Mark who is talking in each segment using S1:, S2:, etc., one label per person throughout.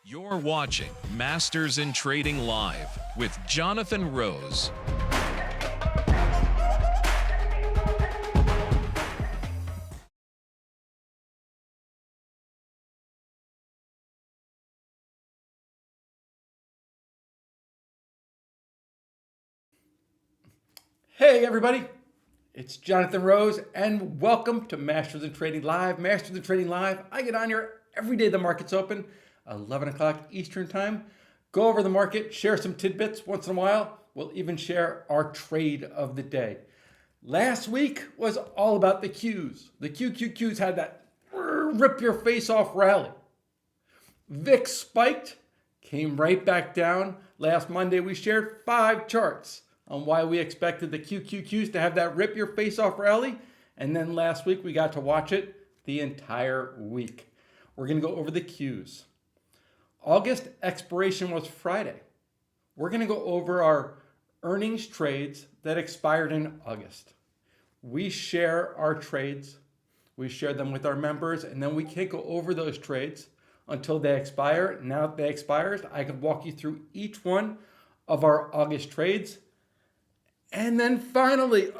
S1: You're watching Masters in Trading Live with Jonathan Rose.
S2: Hey everybody, it's Jonathan Rose and welcome to Masters in Trading Live. Masters in Trading Live, I get on here every day the market's open, 11 o'clock Eastern time. Go over the market, share some tidbits once in a while. We'll even share our trade of the day. Last week was all about the Qs. The QQQs had that rip your face off rally. VIX spiked, came right back down. Last Monday we shared 5 charts on why we expected the QQQs to have that rip your face off rally. And then last week we got to watch it the entire week. We're going to go over the Qs. August expiration was Friday. We're going to go over our earnings trades that expired in August. We share our trades. We share them with our members, and then we can't go over those trades until they expire. Now that they expired, I can walk you through each one of our August trades. And then finally,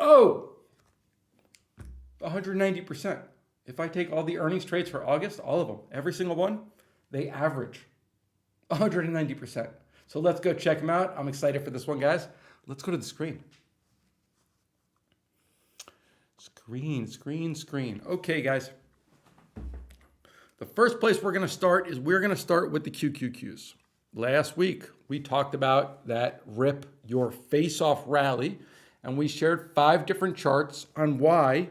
S2: 190%. If I take all the earnings trades for August, all of them, every single one, they average 190%. So let's go check them out. I'm excited for this one, guys. Let's go to the screen. Screen. Okay, guys. The first place we're going to start is we're going to start with the QQQs. Last week, we talked about that rip your face off rally, and we shared 5 different charts on why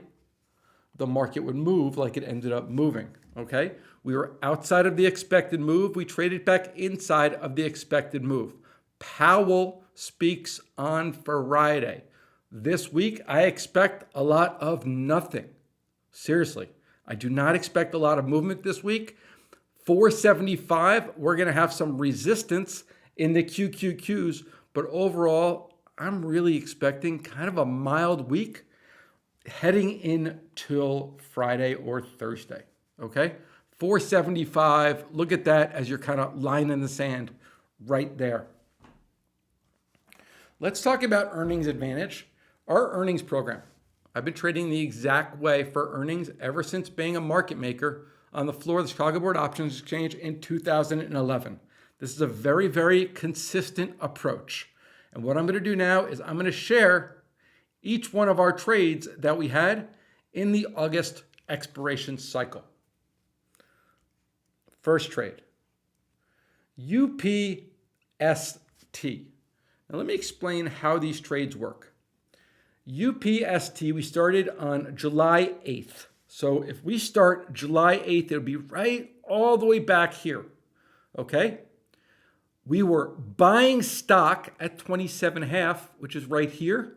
S2: the market would move like it ended up moving, okay? We were outside of the expected move. We traded back inside of the expected move. Powell speaks on Friday. This week, I expect a lot of nothing. Seriously, I do not expect a lot of movement this week. 475, we're going to have some resistance in the QQQs, but overall, I'm really expecting kind of a mild week heading in till Friday or Thursday, okay? 475, look at that as your kind of line in the sand right there. Let's talk about earnings advantage. Our earnings program. I've been trading the exact way for earnings ever since being a market maker on the floor of the Chicago Board Options Exchange in 2011. This is a very, very consistent approach. And what I'm going to do now is I'm going to share each one of our trades that we had in the August expiration cycle. First trade, UPST. Now let me explain how these trades work. UPST, we started on July 8th. So if we start July 8th, it'll be right all the way back here, okay? We were buying stock at 27.5, which is right here.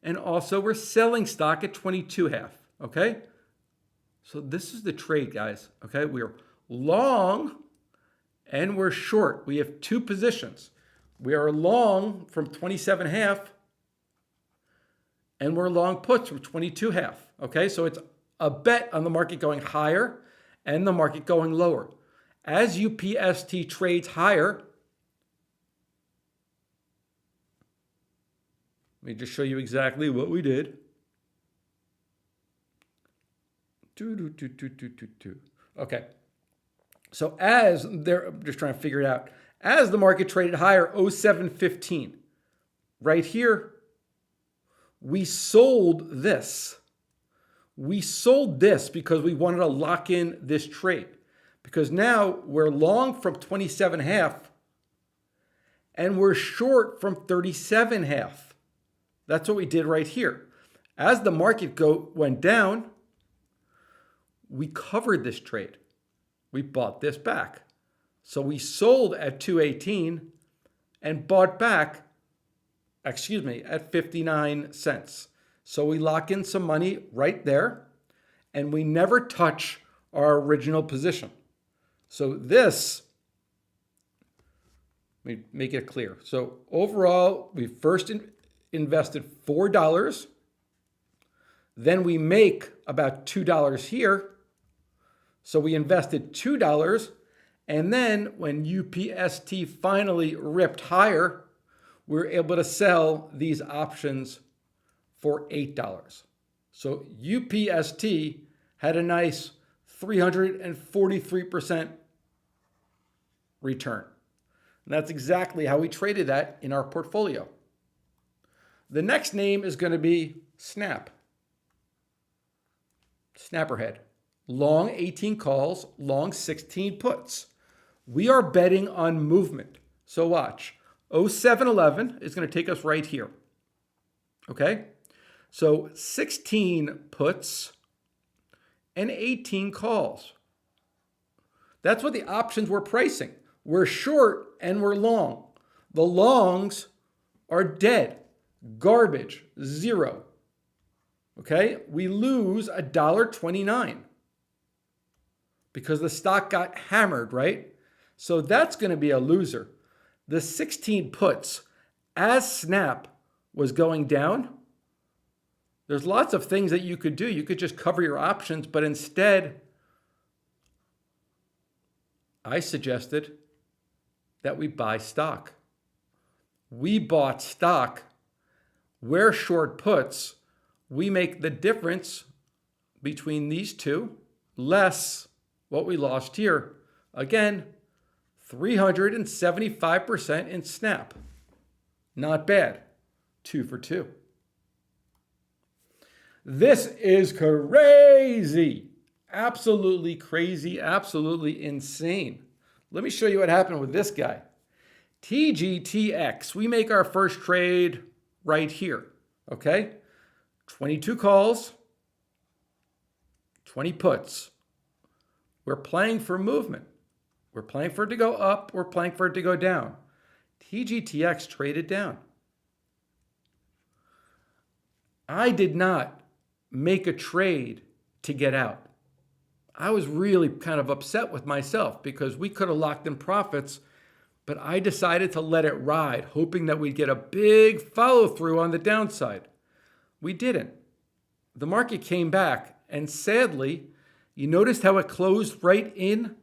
S2: And also we're selling stock at 22.5, okay? So this is the trade, guys, okay? We're long and we're short. We have 2 positions. We are long from 27.5 and we're long puts from 22.5, okay? So it's a bet on the market going higher and the market going lower. As UPST trades higher, let me just show you exactly what we did. Okay. So as they're just trying to figure it out. As the market traded higher, 0715, right here, we sold this. We sold this because we wanted to lock in this trade. Because now we're long from 27.5 and we're short from 37.5. That's what we did right here. As the market went down, we covered this trade. We bought this back. So we sold at 218 and bought back, at 59 cents. So we lock in some money right there and we never touch our original position. So this, let me make it clear. So overall, we first invested $4. Then we make about $2 here. So we invested $2 And then when UPST finally ripped higher, we were able to sell these options for $8. So UPST had a nice 343% return. And that's exactly how we traded that in our portfolio. The next name is going to be Snap. Snapperhead. Long 18 calls, long 16 puts. We are betting on movement. So watch. 0711 is going to take us right here. Okay? So 16 puts and 18 calls. That's what the options we're pricing. We're short and we're long. The longs are dead. Garbage. Zero. Okay? We lose $1.29 because the stock got hammered, right? So that's going to be a loser. The 16 puts, as Snap was going down, there's lots of things that you could do. You could just cover your options, but instead, I suggested that we buy stock. We bought stock. We're short puts. We make the difference between these two, less what we lost here. Again, 375% in Snap. Not bad. 2 for 2. This is crazy. Absolutely crazy. Absolutely insane. Let me show you what happened with this guy. TGTX. We make our first trade right here. Okay? 22 calls, 20 puts. We're playing for movement. We're playing for it to go up. We're playing for it to go down. TGTX traded down. I did not make a trade to get out. I was really kind of upset with myself because we could have locked in profits, but I decided to let it ride, hoping that we'd get a big follow through on the downside. We didn't. The market came back, and sadly, you noticed how it closed right in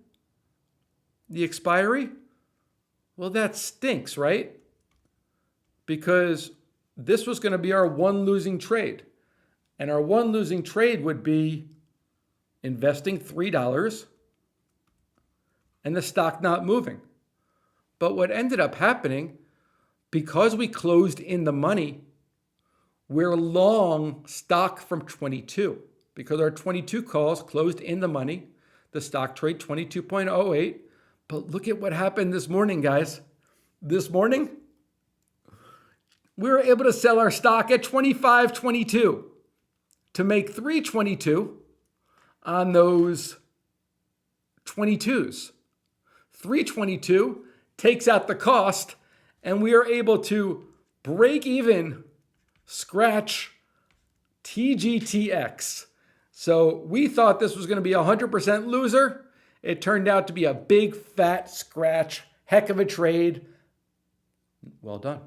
S2: the expiry? Well, that stinks, right? Because this was going to be our one losing trade. And our one losing trade would be investing $3 and the stock not moving. But what ended up happening, because we closed in the money, we're long stock from 22 because our 22 calls closed in the money. The stock trade 22.08. But look at what happened this morning, guys. This morning, we were able to sell our stock at 25.22 to make 322 on those 22s. 322 takes out the cost, and we are able to break even, scratch TGTX. So we thought this was going to be a 100% loser. It turned out to be a big fat scratch. Heck of a trade. Well done.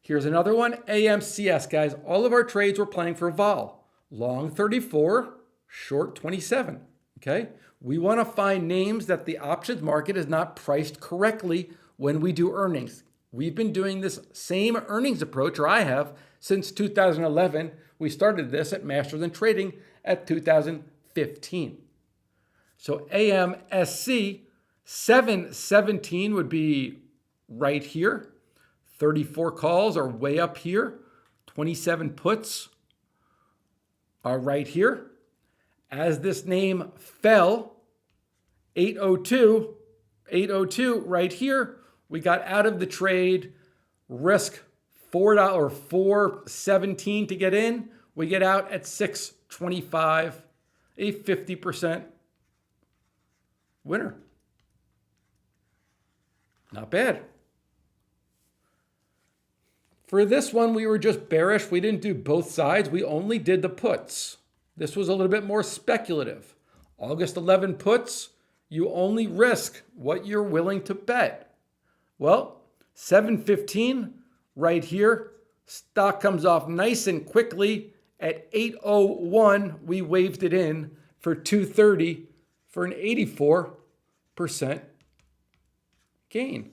S2: Here's another one. AMCS, guys. All of our trades were playing for vol. Long 34, short 27. Okay? We want to find names that the options market is not priced correctly when we do earnings. We've been doing this same earnings approach, or I have, since 2011. We started this at Masters in Trading at 2015. So AMSC 717 would be right here. 34 calls are way up here. 27 puts are right here. As this name fell, 802 right here, we got out of the trade, risk $4 4.17 to get in. We get out at 6.25, a 50% winner. Not bad. For this one, we were just bearish. We didn't do both sides. We only did the puts. This was a little bit more speculative. August 11 puts, you only risk what you're willing to bet. Well, 7:15 right here. Stock comes off nice and quickly. At 8:01, we waved it in for 230 for an 84 gain.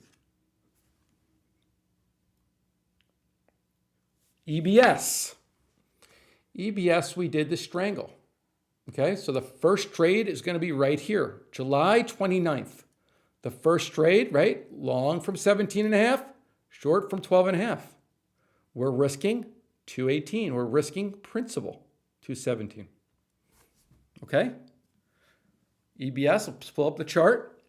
S2: EBS. EBS, we did the strangle. Okay, so the first trade is going to be right here, July 29th. The first trade, right? Long from 17.5, short from 12.5. We're risking 218. We're risking principal 217. Okay? EBS, let's pull up the chart.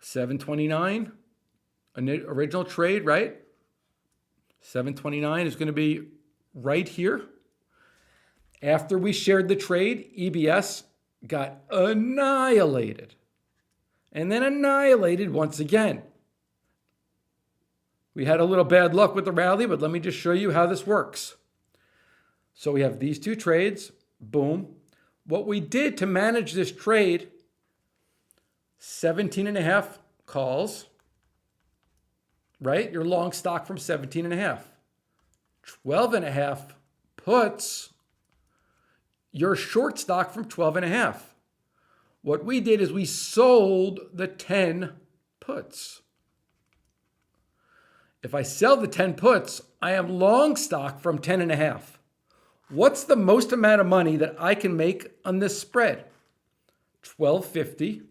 S2: 729, original trade, right? 729 is going to be right here. After we shared the trade, EBS got annihilated. And then annihilated once again. We had a little bad luck with the rally, but let me just show you how this works. So we have these two trades. Boom. What we did to manage this trade, 17.5 calls, right? Your long stock from 17.5. 12.5 puts your short stock from 12.5. What we did is we sold the 10 puts. If I sell the 10 puts, I am long stock from 10.5. What's the most amount of money that I can make on this spread? $12.50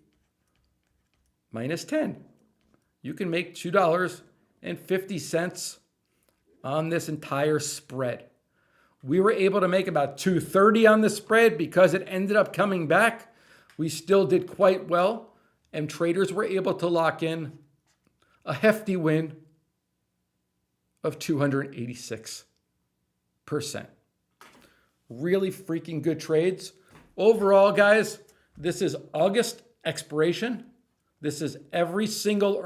S2: minus 10. You can make $2.50 on this entire spread. We were able to make about $2.30 on the spread because it ended up coming back. We still did quite well, and traders were able to lock in a hefty win of 286%. Really freaking good trades. Overall, guys, this is August expiration. This is every single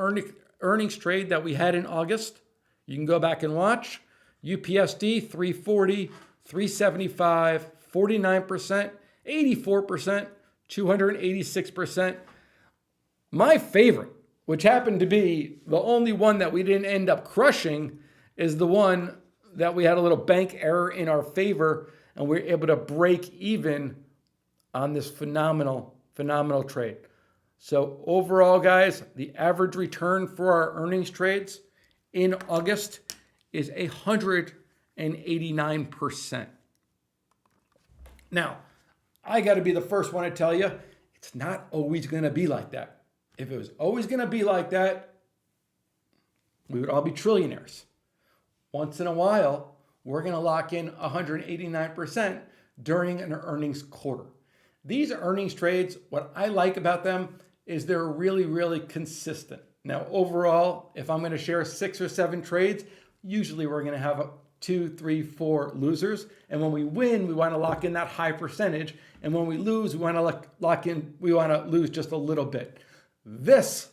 S2: earnings trade that we had in August. You can go back and watch. UPSD 340, 375, 49%, 84%, 286%. My favorite, which happened to be the only one that we didn't end up crushing, is the one that we had a little bank error in our favor, and we were able to break even on this phenomenal trade. So overall, guys, the average return for our earnings trades in August is 189%. Now, I got to be the first one to tell you, it's not always going to be like that. If it was always going to be like that, we would all be trillionaires. Once in a while, we're going to lock in 189% during an earnings quarter. These earnings trades, what I like about them is they're really, really consistent. Now, overall, if I'm going to share 6 or 7 trades, usually we're going to have 2, 3, 4 losers. And when we win, we want to lock in that high percentage. And when we lose, we want to lose just a little bit. This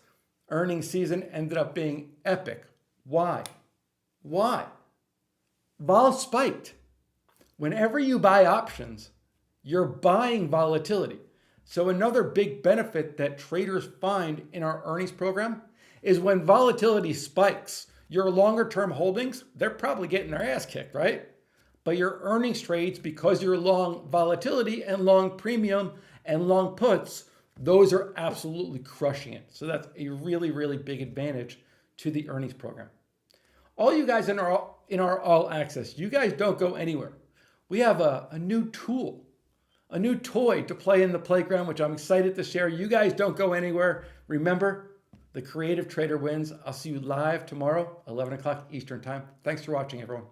S2: earnings season ended up being epic. Why? Vol spiked. Whenever you buy options, you're buying volatility. So another big benefit that traders find in our earnings program is when volatility spikes, your longer term holdings, they're probably getting their ass kicked, right? But your earnings trades, because you're long volatility and long premium and long puts, those are absolutely crushing it. So that's a really, really big advantage to the earnings program. All you guys in our All Access, you guys don't go anywhere. We have a new tool, a new toy to play in the playground, which I'm excited to share. You guys don't go anywhere. Remember, the creative trader wins. I'll see you live tomorrow, 11 o'clock Eastern time. Thanks for watching, everyone.